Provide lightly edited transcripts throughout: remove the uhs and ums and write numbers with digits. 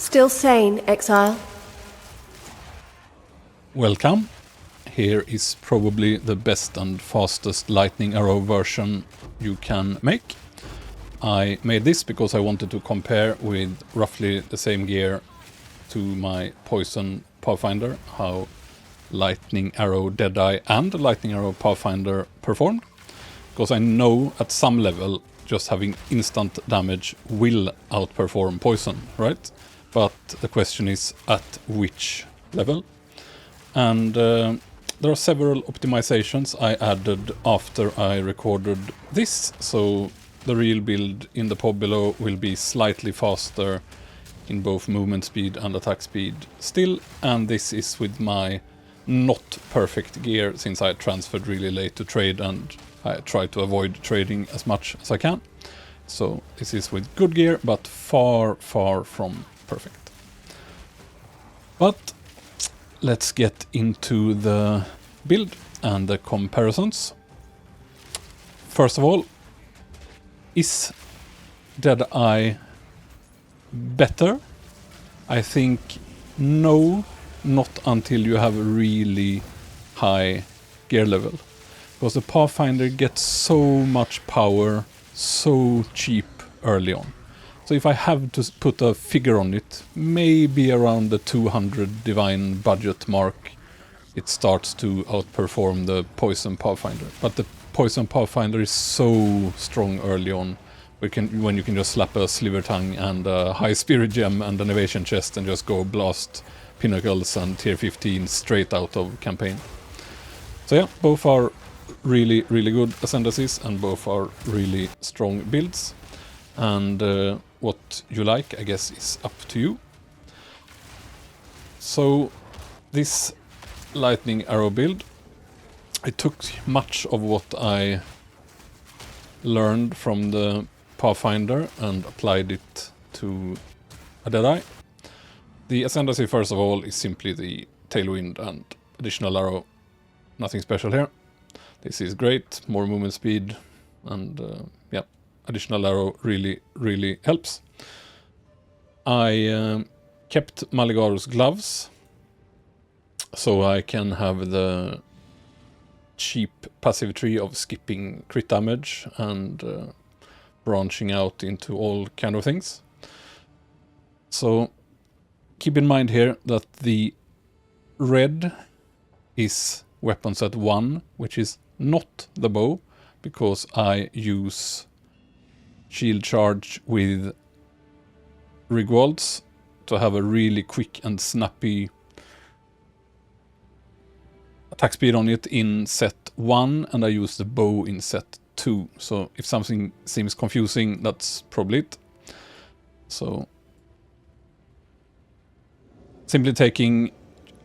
Still sane, Exile? Welcome. Here is probably the best and fastest lightning arrow version you can make. I made this because I wanted to compare with roughly the same gear to my poison pathfinder, how lightning arrow Deadeye and lightning arrow pathfinder performed. Because I know at some level just having instant damage will outperform poison, right? But the question is at which level? And there are several optimizations I added after I recorded this, so the real build in the pod below will be slightly faster in both movement speed and attack speed still, and this is with my not perfect gear since I transferred really late to trade and I try to avoid trading as much as I can. So this is with good gear, but far from perfect. But let's get into the build and the comparisons. First of all, is Deadeye better? I think no, not until you have a really high gear level. Because the Pathfinder gets so much power so cheap early on. So if I have to put a figure on it, maybe around the 200 divine budget mark, it starts to outperform the Poison Pathfinder. But the Poison Pathfinder is so strong early on, when you can just slap a Sliver Tongue and a High Spirit Gem and an Evasion Chest and just go blast Pinnacles and Tier 15 straight out of campaign. So yeah, both are really good ascendancies and both are really strong builds. And what you like, I guess, is up to you. So this lightning arrow build, I took much of what I learned from the Pathfinder and applied it to a Deadeye. The ascendancy, first of all, is simply the tailwind and additional arrow. Nothing special here. This is great, more movement speed, and yeah, additional arrow really helps. I kept Maligaro's gloves, so I can have the cheap passive tree of skipping crit damage and branching out into all kind of things. So keep in mind here that the red is weapon set 1, which is not the bow, because I use shield charge with Rigwalds to have a really quick and snappy attack speed on it in set 1, and I use the bow in set 2. So if something seems confusing, that's probably it. So simply taking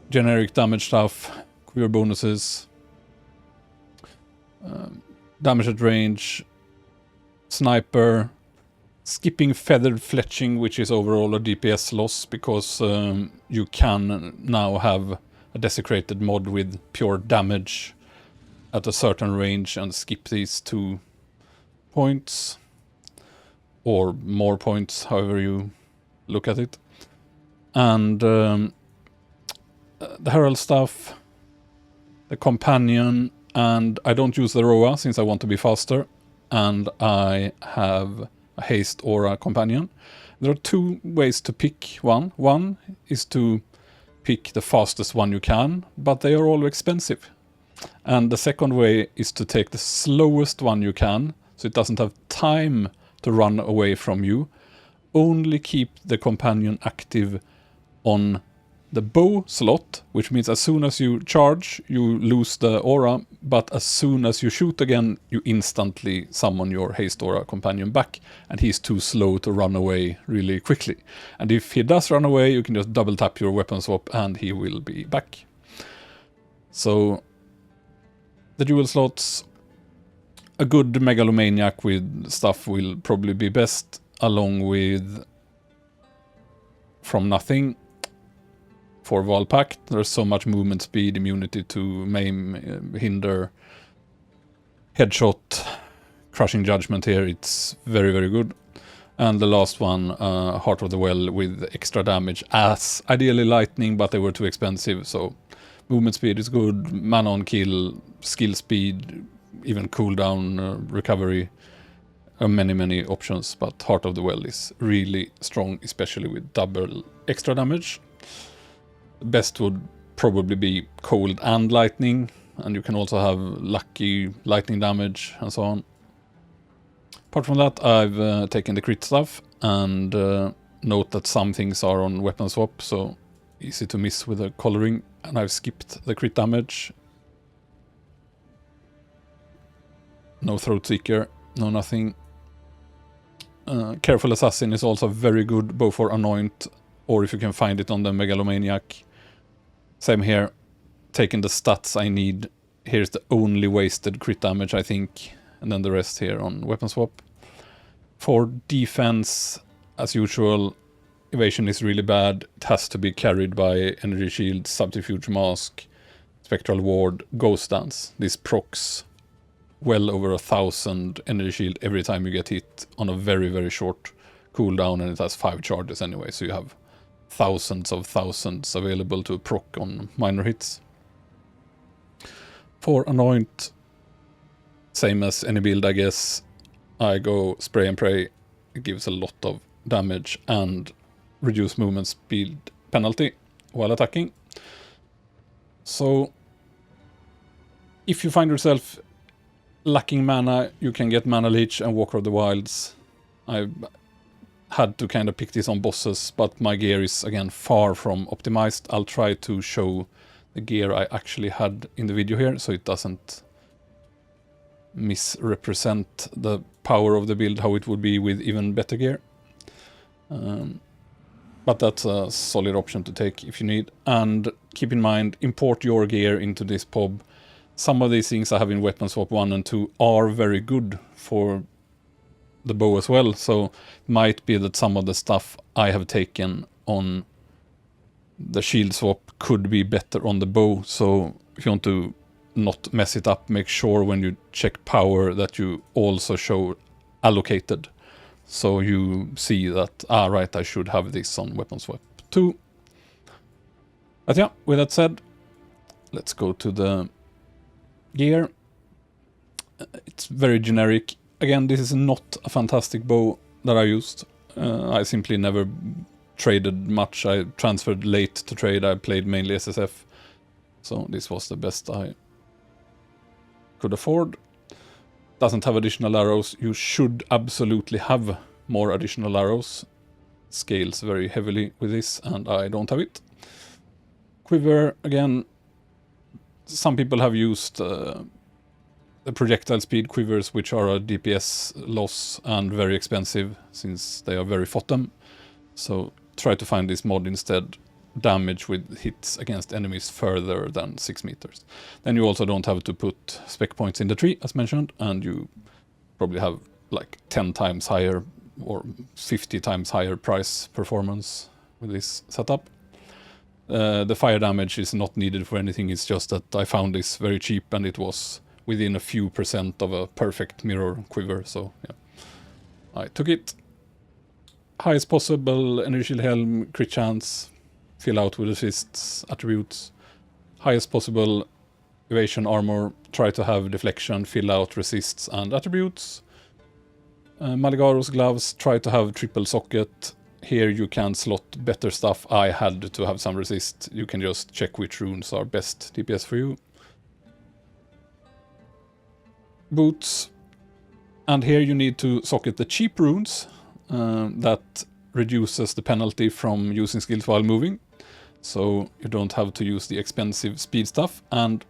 generic damage stuff, queer bonuses, damage at range, sniper, skipping feathered fletching, which is overall a DPS loss because you can now have a desecrated mod with pure damage at a certain range and skip these 2 points or more points, however you look at it. And the herald stuff, the companion, and I don't use the Roa since I want to be faster, and I have a haste aura companion. There are 2 ways to pick one. One is to pick the fastest one you can, but they are all expensive. And the second way is to take the slowest one you can, so it doesn't have time to run away from you. Only keep the companion active on the bow slot, which means as soon as you charge, you lose the aura, but as soon as you shoot again, you instantly summon your haste aura companion back, and he's too slow to run away really quickly. And if he does run away, you can just double tap your weapon swap and he will be back. So the dual slots, a good megalomaniac with stuff will probably be best, along with From Nothing. For Valpact, there's so much movement speed, immunity to maim, hinder, headshot, crushing judgment here. It's very good. And the last one, Heart of the Well with extra damage as ideally lightning, but they were too expensive, so movement speed is good, mana on kill, skill speed, even cooldown, recovery, many options, but Heart of the Well is really strong, especially with double extra damage. Best would probably be cold and lightning, and you can also have lucky lightning damage and so on. Apart from that, I've taken the crit stuff, and note that some things are on weapon swap, so easy to miss with the coloring, and I've skipped the crit damage. No Throat Seeker, no nothing. Careful Assassin is also very good, both for Anoint, or if you can find it on the Megalomaniac. Same here, taking the stats I need. Here's the only wasted crit damage, I think, and then the rest here on weapon swap. For defense, as usual, evasion is really bad. It has to be carried by Energy Shield, Subterfuge Mask, Spectral Ward, Ghost Dance. This procs well over 1,000 Energy Shield every time you get hit on a very short cooldown, and it has 5 charges anyway, so you have thousands available to proc on minor hits. For Anoint, same as any build, I guess. I go Spray and Pray. It gives a lot of damage and reduce movement speed penalty while attacking. So if you find yourself lacking mana, you can get Mana Leech and Walker of the Wilds. I had to kind of pick this on bosses, but my gear is again far from optimized. I'll try to show the gear I actually had in the video here, so it doesn't misrepresent the power of the build, how it would be with even better gear. But that's a solid option to take if you need. And keep in mind, import your gear into this PoB. Some of these things I have in Weapon Swap 1 and 2 are very good for the bow as well, so it might be that some of the stuff I have taken on the shield swap could be better on the bow. So if you want to not mess it up, make sure when you check power that you also show allocated, so you see that, right, I should have this on weapon swap 2. But yeah, with that said, let's go to the gear. It's very generic. Again, this is not a fantastic bow that I used. I simply never traded much. I transferred late to trade. I played mainly SSF, so this was the best I could afford. Doesn't have additional arrows. You should absolutely have more additional arrows. Scales very heavily with this, and I don't have it. Quiver, again, some people have used the projectile speed quivers, which are a DPS loss and very expensive since they are very bottom. So try to find this mod instead. Damage with hits against enemies further than 6 meters. Then you also don't have to put spec points in the tree, as mentioned, and you probably have like 10 times higher or 50 times higher price performance with this setup. The fire damage is not needed for anything, it's just that I found this very cheap and it was within a few % of a perfect mirror quiver, so yeah, I took it. Highest possible Energy Shield Helm, crit chance, fill out with assists, attributes. Highest possible evasion armor, try to have deflection, fill out, resists, and attributes. Maligaro's gloves, try to have triple socket. Here you can slot better stuff. I had to have some resist. You can just check which runes are best DPS for you. Boots. And here you need to socket the cheap runes. That reduces the penalty from using skills while moving. So you don't have to use the expensive speed stuff. And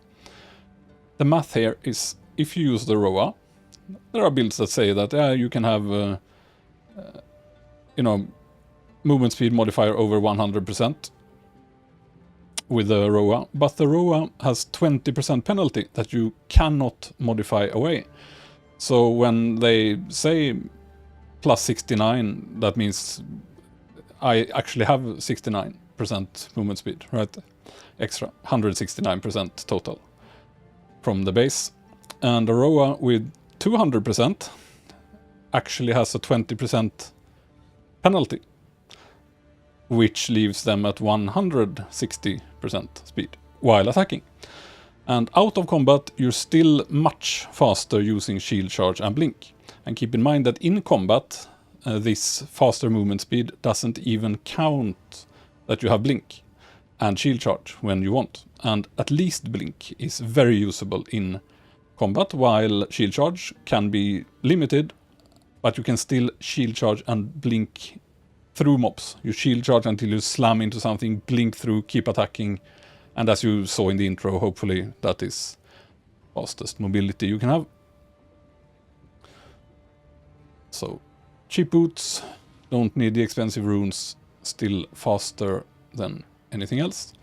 the math here is, if you use the ROA, there are builds that say that you can have movement speed modifier over 100% with the ROA, but the ROA has 20% penalty that you cannot modify away. So when they say plus 69, that means I actually have 69% movement speed, right? Extra 169% total from the base. And the ROA with 200% actually has a 20% penalty, which leaves them at 160% speed while attacking. And out of combat, you're still much faster using shield charge and blink. And keep in mind that in combat, this faster movement speed doesn't even count that you have blink and shield charge when you want. And at least blink is very usable in combat, while shield charge can be limited, but you can still shield charge and blink through mobs. You shield charge until you slam into something, blink through, keep attacking, and as you saw in the intro, hopefully that is fastest mobility you can have. So, cheap boots, don't need the expensive runes, still faster than anything else.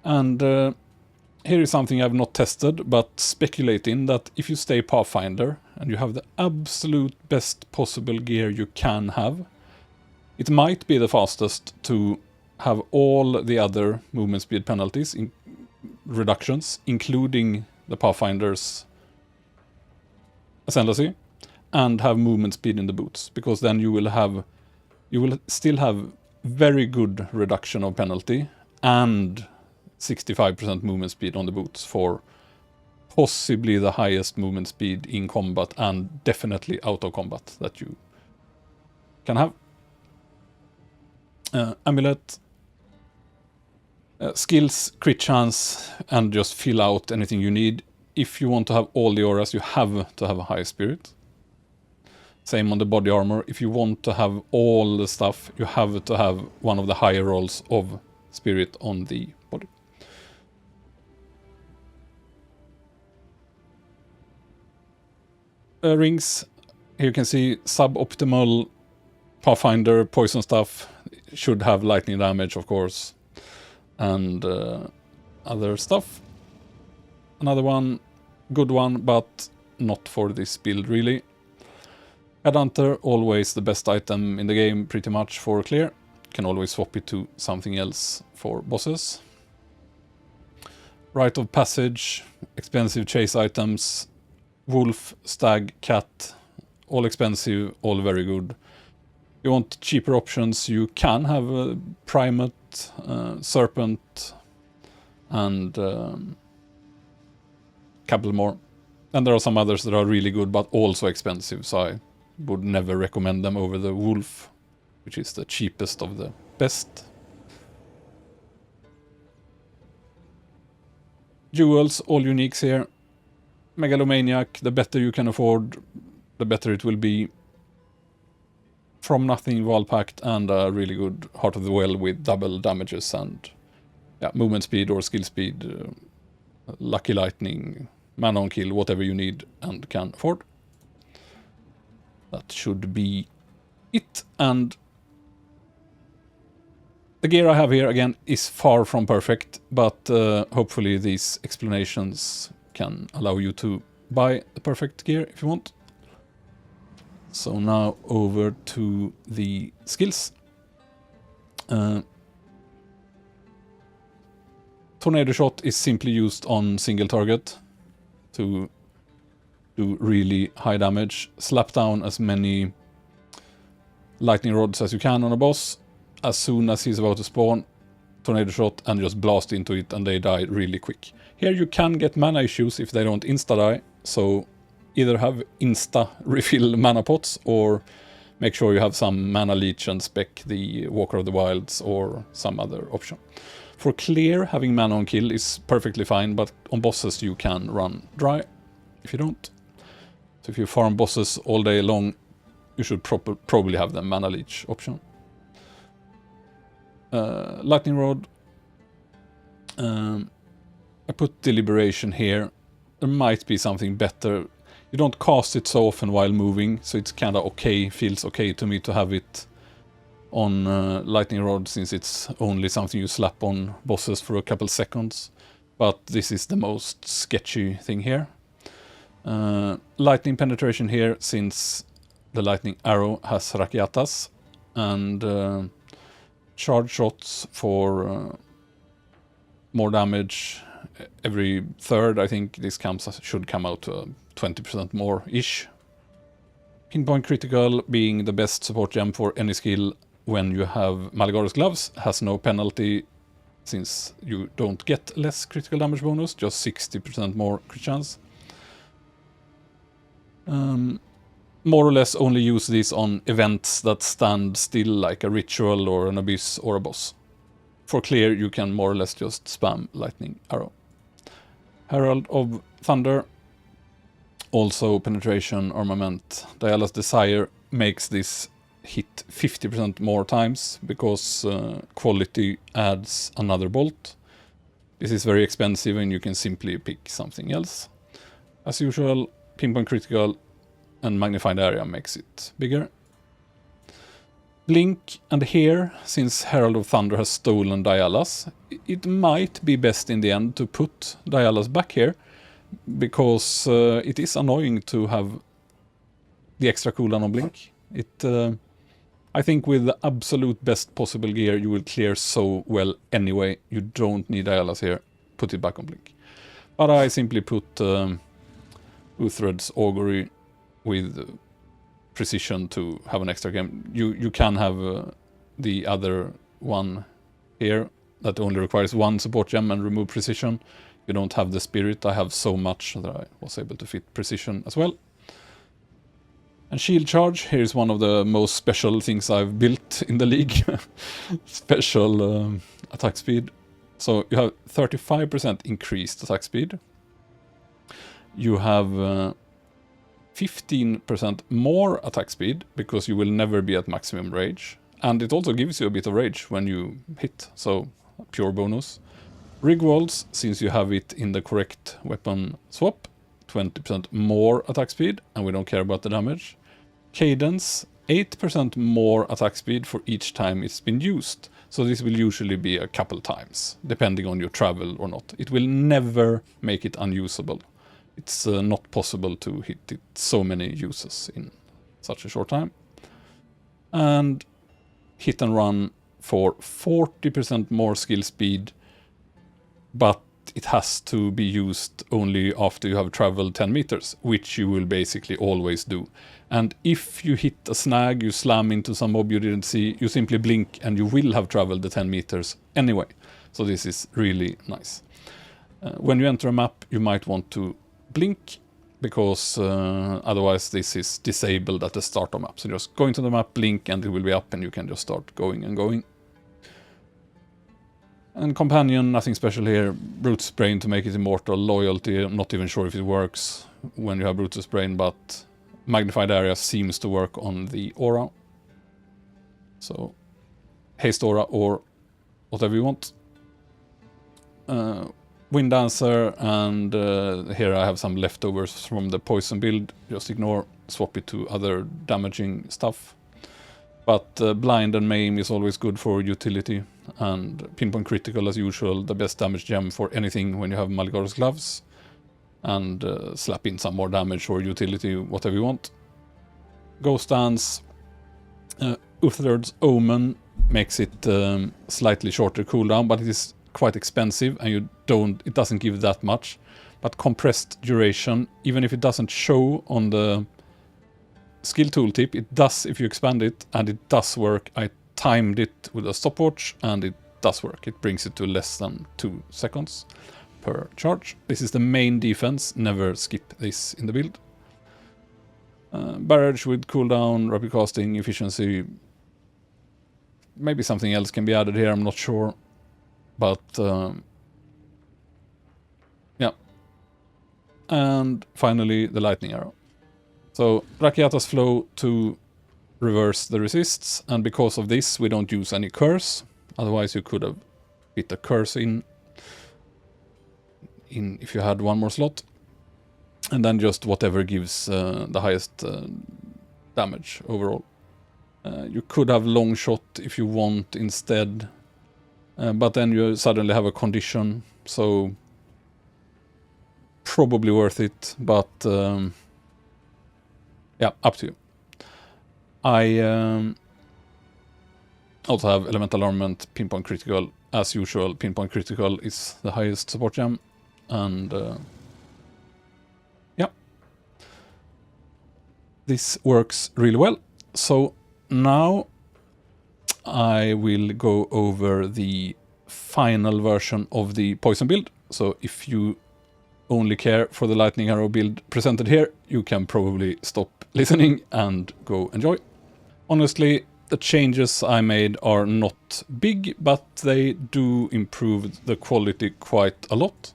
And here is something I've not tested, but speculating that if you stay Pathfinder and you have the absolute best possible gear you can have, it might be the fastest to have all the other movement speed penalties in reductions, including the Pathfinder's Ascendancy, and have movement speed in the boots, because then you will still have very good reduction of penalty and 65% movement speed on the boots for possibly the highest movement speed in combat and definitely out of combat that you can have. Amulet, skills, crit chance, and just fill out anything you need. If you want to have all the auras, you have to have a high spirit. Same on the body armor. If you want to have all the stuff, you have to have one of the higher rolls of spirit on the body. Rings. Here you can see suboptimal Pathfinder poison stuff. Should have lightning damage, of course, and other stuff. Another one, good one, but not for this build really. Headhunter, always the best item in the game, pretty much for clear. Can always swap it to something else for bosses. Rite of Passage, expensive chase items. Wolf, Stag, Cat, all expensive, all very good. You want cheaper options, you can have a Primate, Serpent, and couple more. And there are some others that are really good, but also expensive, so I would never recommend them over the Wolf, which is the cheapest of the best. Jewels, all uniques here. Megalomaniac, the better you can afford, the better it will be. From Nothing, Valpact, and a really good Heart of the Well with double damages and movement speed or skill speed, Lucky Lightning, Mana on Kill, whatever you need and can afford. That should be it. And the gear I have here, again, is far from perfect, but hopefully these explanations can allow you to buy the perfect gear if you want. So now over to the skills. Tornado Shot is simply used on single target to do really high damage. Slap down as many lightning rods as you can on a boss. As soon as he's about to spawn, Tornado Shot and just blast into it and they die really quick. Here you can get mana issues if they don't insta-die, so either have insta refill mana pots or make sure you have some mana leech and spec the Walker of the Wilds or some other option. For clear, having mana on kill is perfectly fine, but on bosses you can run dry if you don't. So if you farm bosses all day long, you should probably have the mana leech option. Lightning Rod. I put Deliberation here. There might be something better. You don't cast it so often while moving, so it's kinda okay, feels okay to me to have it on Lightning Rod, since it's only something you slap on bosses for a couple seconds. But this is the most sketchy thing here. Lightning Penetration here, since the Lightning Arrow has Rakiatas, and charge shots for more damage every third. I think this should come out to 20% more-ish. Pinpoint critical being the best support gem for any skill when you have Maligoris gloves, has no penalty since you don't get less critical damage bonus, just 60% more crit chance. More or less only use these on events that stand still, like a ritual or an abyss or a boss. For clear, you can more or less just spam Lightning Arrow. Herald of Thunder, also penetration armament. Diala's Desire makes this hit 50% more times because quality adds another bolt. This is very expensive and you can simply pick something else. As usual, Pinpoint critical and magnified area makes it bigger. Blink, and here, since Herald of Thunder has stolen Diala's, it might be best in the end to put Diala's back here, because it is annoying to have the extra cooldown on Blink. I think with the absolute best possible gear you will clear so well anyway. You don't need Diala's here. Put it back on Blink. But I simply put Uthred's Augury with precision to have an extra game. You can have the other one here that only requires one support gem and remove precision. You don't have the spirit. I have so much that I was able to fit precision as well. And shield charge, here's one of the most special things I've built in the league. Special attack speed. So you have 35% increased attack speed. You have 15% more attack speed, because you will never be at maximum rage. And it also gives you a bit of rage when you hit, so pure bonus. Rig walls, since you have it in the correct weapon swap, 20% more attack speed, and we don't care about the damage. Cadence, 8% more attack speed for each time it's been used. So this will usually be a couple times, depending on your travel or not. It will never make it unusable. It's not possible to hit it so many uses in such a short time. And hit and run for 40% more skill speed, but it has to be used only after you have traveled 10 meters, which you will basically always do. And if you hit a snag, you slam into some mob you didn't see, you simply blink and you will have traveled the 10 meters anyway. So this is really nice. When you enter a map, you might want to blink, because otherwise this is disabled at the start of map. So just go into the map, blink, and it will be up and you can just start going and going. And companion, nothing special here. Brutus Brain to make it immortal. Loyalty, I'm not even sure if it works when you have Brutus Brain, but magnified area seems to work on the aura. So haste aura or whatever you want. Wind Dancer, and here I have some leftovers from the poison build. Just ignore, swap it to other damaging stuff. But blind and maim is always good for utility, and pinpoint critical as usual, the best damage gem for anything when you have Maligoris gloves. And slap in some more damage or utility, whatever you want. Ghost Dance, Uthred's Omen makes it slightly shorter cooldown, but it is quite expensive and it doesn't give that much. But compressed duration, even if it doesn't show on the skill tooltip, it does if you expand it, and it does work. I timed it with a stopwatch and it does work. It brings it to less than 2 seconds per charge. This is the main defense, never skip this in the build. Barrage with cooldown, rapid casting, efficiency. Maybe something else can be added here, I'm not sure. But yeah. And finally the lightning arrow. So Rakiata's flow to reverse the resists, and because of this we don't use any curse. Otherwise you could have hit a curse in if you had one more slot. And then just whatever gives the highest damage overall. You could have long shot if you want instead. But then you suddenly have a condition, so probably worth it, but yeah, up to you. I also have elemental armament, pinpoint critical, as usual. Pinpoint critical is the highest support gem, and yeah. This works really well. So now I will go over the final version of the poison build. So if you only care for the lightning arrow build presented here, you can probably stop listening and go enjoy. Honestly, the changes I made are not big, but they do improve the quality quite a lot.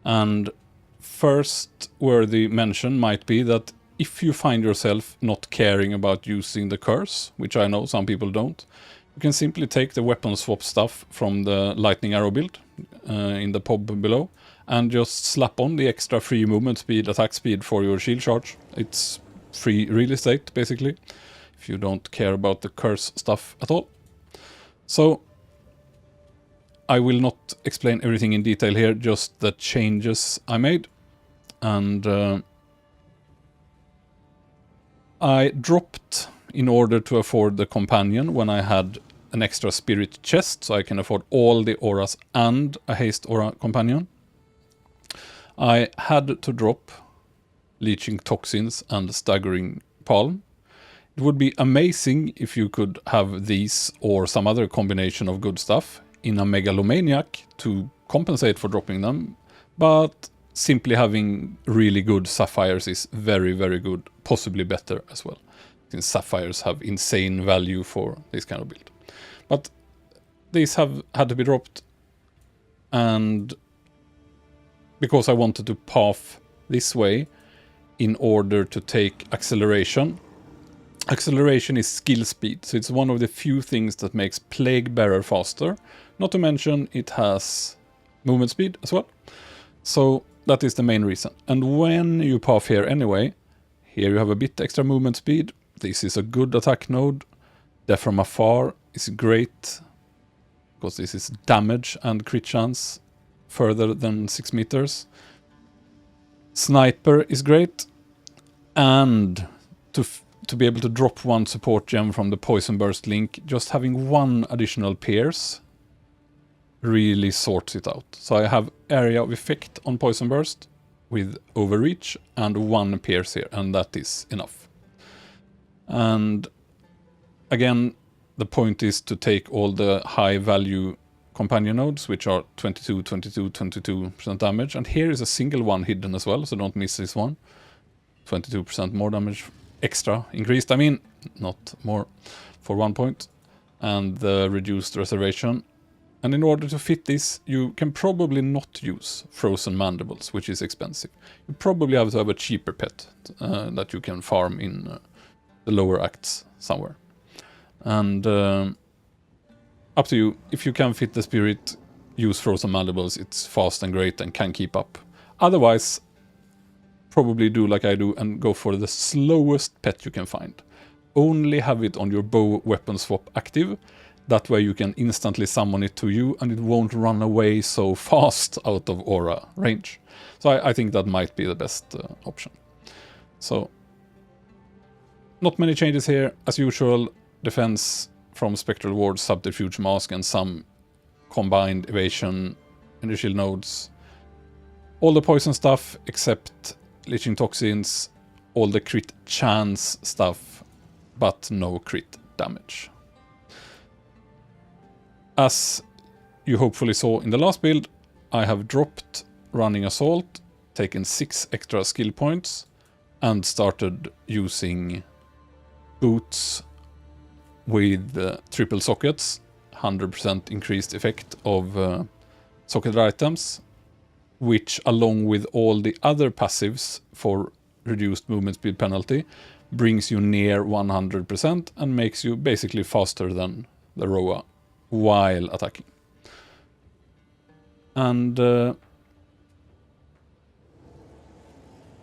And first worthy mention might be that if you find yourself not caring about using the curse, which I know some people don't, you can simply take the weapon swap stuff from the lightning arrow build in the PoB below and just slap on the extra free movement speed, attack speed for your shield charge. It's free real estate, basically, if you don't care about the curse stuff at all. So I will not explain everything in detail here, just the changes I made. And I dropped in order to afford the companion when I had an extra spirit chest, so I can afford all the auras and a haste aura companion. I had to drop leeching toxins and staggering palm. It would be amazing if you could have these or some other combination of good stuff in a megalomaniac to compensate for dropping them, but simply having really good sapphires is very, very good, possibly better as well, since sapphires have insane value for this kind of build. But these have had to be dropped, and because I wanted to path this way in order to take acceleration. Acceleration is skill speed, so it's one of the few things that makes Plague Bearer faster. Not to mention it has movement speed as well. So that is the main reason. And when you path here anyway, here you have a bit extra movement speed. This is a good attack node. Death from afar is great, because this is damage and crit chance further than 6 meters. Sniper is great. And to be able to drop one support gem from the Poison Burst link, just having one additional pierce really sorts it out. So I have area of effect on Poison Burst with overreach and one pierce here, and that is enough. And again, the point is to take all the high value companion nodes, which are 22% damage, and here is a single one hidden as well, so don't miss this one. 22% more damage extra increased, I mean, not more, for 1 point, and the reduced reservation. And in order to fit this, you can probably not use frozen mandibles, which is expensive. You probably have to have a cheaper pet that you can farm in the lower acts somewhere. And up to you. If you can fit the spirit, use frozen mandibles. It's fast and great and can keep up. Otherwise, probably do like I do and go for the slowest pet you can find. Only have it on your bow weapon swap active. That way you can instantly summon it to you and it won't run away so fast out of aura range. So I think that might be the best option. So, not many changes here. As usual, defense from Spectral Ward, Subterfuge Mask, and some combined evasion and shield nodes. All the poison stuff except leeching toxins, all the crit chance stuff, but no crit damage. As you hopefully saw in the last build, I have dropped running assault, taken 6 extra skill points, and started using boots with triple sockets, 100% increased effect of socketed items, which along with all the other passives for reduced movement speed penalty, brings you near 100% and makes you basically faster than the Roa while attacking. And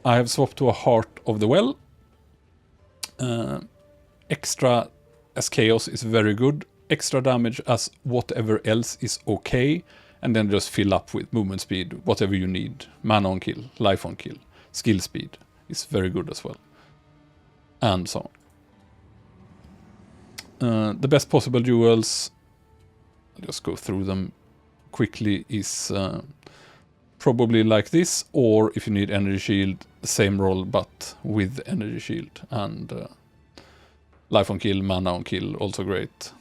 I have swapped to a Heart of the Well. Extra as Chaos is very good. Extra damage as whatever else is okay. And then just fill up with movement speed, whatever you need. Mana on kill, life on kill, skill speed is very good as well. And so on. The best possible duels, I'll just go through them quickly, is probably like this, or if you need energy shield, the same roll but with energy shield, and life on kill, mana on kill, also great.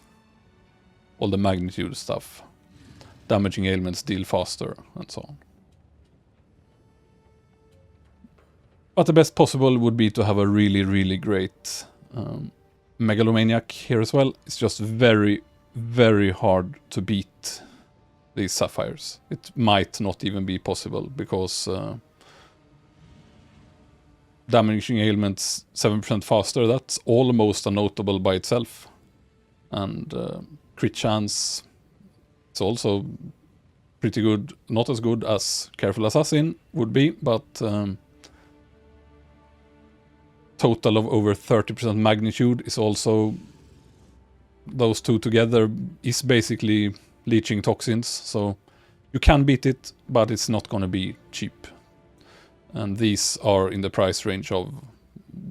All the magnitude stuff. Damaging ailments deal faster, and so on. But the best possible would be to have a really, really great Megalomaniac here as well. It's just very, very hard to beat these Sapphires. It might not even be possible, because damaging ailments 7% faster, that's almost unnotable by itself. And crit chance, it's also pretty good. Not as good as Careful Assassin would be, but total of over 30% magnitude is also, those two together is basically leeching toxins, so you can beat it, but it's not gonna be cheap. And these are in the price range of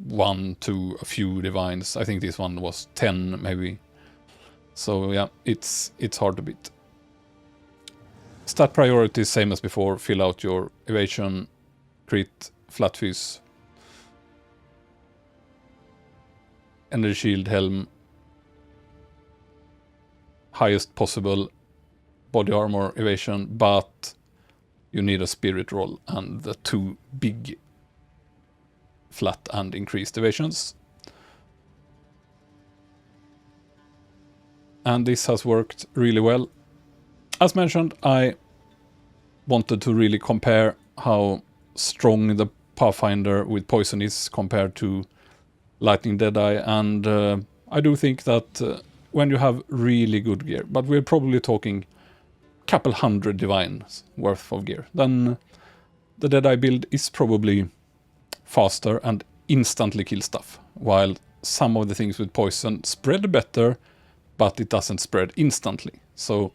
1 to a few divines. I think this one was 10 maybe. So yeah, it's hard to beat. Stat priorities, same as before. Fill out your evasion, crit, flat fizz, energy shield, helm, highest possible body armor, evasion, but you need a spirit roll and the 2 big flat and increased evasions. And this has worked really well. As mentioned, I wanted to really compare how strong the Pathfinder with poison is compared to Lightning Deadeye, and I do think that when you have really good gear, but we're probably talking couple hundred divines worth of gear, then the Deadeye build is probably faster and instantly kill stuff, while some of the things with poison spread better, but it doesn't spread instantly. So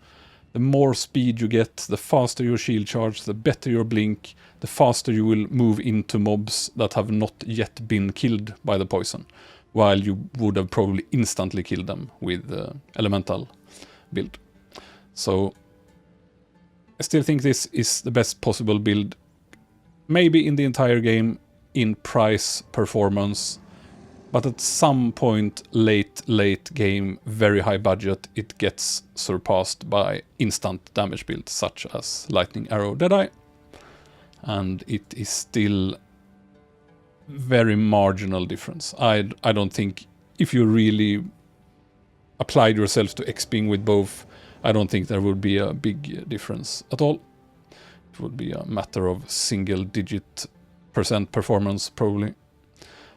the more speed you get, the faster your shield charge, the better your blink, the faster you will move into mobs that have not yet been killed by the poison, while you would have probably instantly killed them with the elemental build. So I still think this is the best possible build, maybe in the entire game, in price, performance, but at some point late game, very high budget, it gets surpassed by instant damage builds such as Lightning Arrow Deadeye, and it is still very marginal difference. I don't think, if you really applied yourself to XPing with both, I don't think there would be a big difference at all. It would be a matter of single-digit % performance, probably.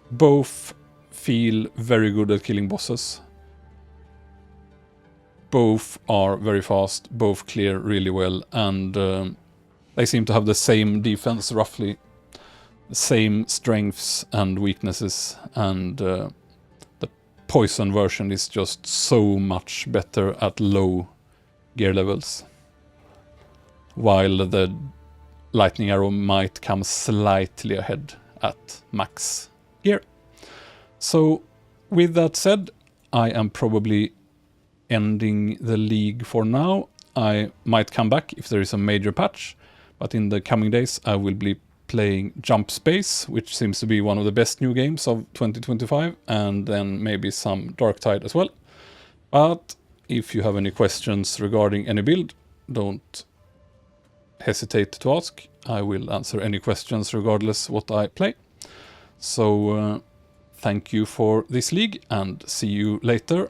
Both feel very good at killing bosses. Both are very fast, both clear really well, and they seem to have the same defense, roughly. The same strengths and weaknesses, and the poison version is just so much better at low gear levels, while the Lightning Arrow might come slightly ahead at max gear. So with that said, I am probably ending the league for now. I might come back if there is a major patch, but in the coming days I will be playing Jump Space, which seems to be one of the best new games of 2025, and then maybe some Dark Tide as well. But if you have any questions regarding any build, don't hesitate to ask. I will answer any questions regardless what I play. So thank you for this league, and see you later.